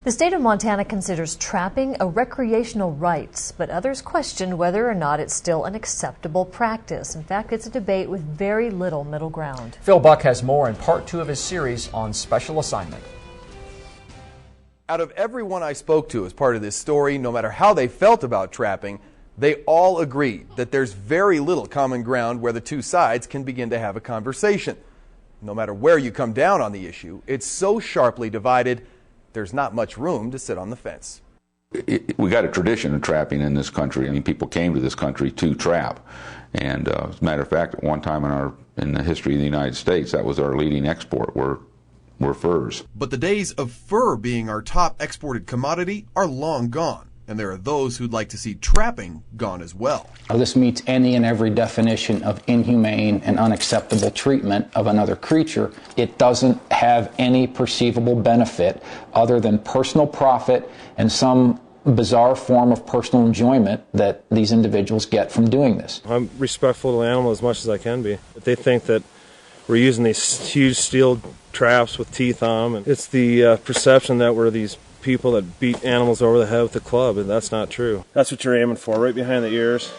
The state of Montana considers trapping a recreational right, but others question whether or not it's still an acceptable practice. In fact, it's a debate with very little middle ground. Phil Buck has more in part 2 of his series on Special Assignment. Out of everyone I spoke to as part of this story, no matter how they felt about trapping, they all agreed that there's very little common ground where the two sides can begin to have a conversation. No matter where you come down on the issue, it's so sharply divided, there's not much room to sit on the fence. We got a tradition of trapping in this country. I mean, people came to this country to trap. And as a matter of fact, at one time in the history of the United States, that was our leading export, were furs. But the days of fur being our top exported commodity are long gone. And there are those who'd like to see trapping gone as well. This meets any and every definition of inhumane and unacceptable treatment of another creature. It doesn't have any perceivable benefit other than personal profit and some bizarre form of personal enjoyment that these individuals get from doing this. I'm respectful to the animal as much as I can be. If they think that we're using these huge steel traps with teeth on them, and it's the perception that we're these people that beat animals over the head with a club, and that's not true. That's what you're aiming for, right behind the ears.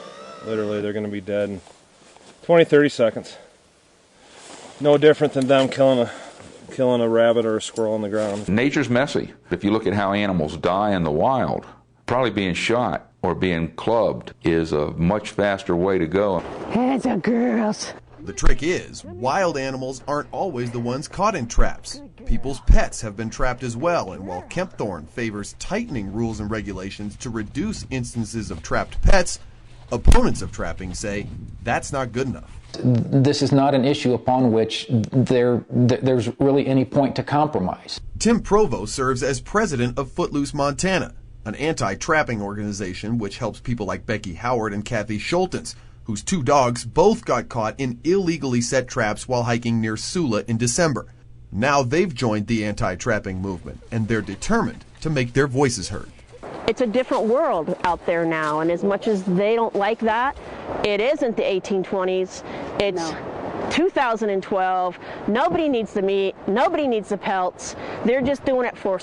Literally, they're going to be dead in 20-30 seconds. No different than them killing a rabbit or a squirrel on the ground. Nature's messy. If you look at how animals die in the wild, probably being shot or being clubbed is a much faster way to go. It's a girls. The trick is, wild animals aren't always the ones caught in traps. People's pets have been trapped as well, and while Kempthorne favors tightening rules and regulations to reduce instances of trapped pets, opponents of trapping say that's not good enough. This is not an issue upon which there's really any point to compromise. Tim Provo serves as president of Footloose Montana, an anti-trapping organization which helps people like Becky Howard and Kathy Schultens, whose two dogs both got caught in illegally set traps while hiking near Sula in December. Now they've joined the anti-trapping movement, and they're determined to make their voices heard. It's a different world out there now, and as much as they don't like that, it isn't the 1820s. It's 2012. Nobody needs the meat. Nobody needs the pelts. They're just doing it for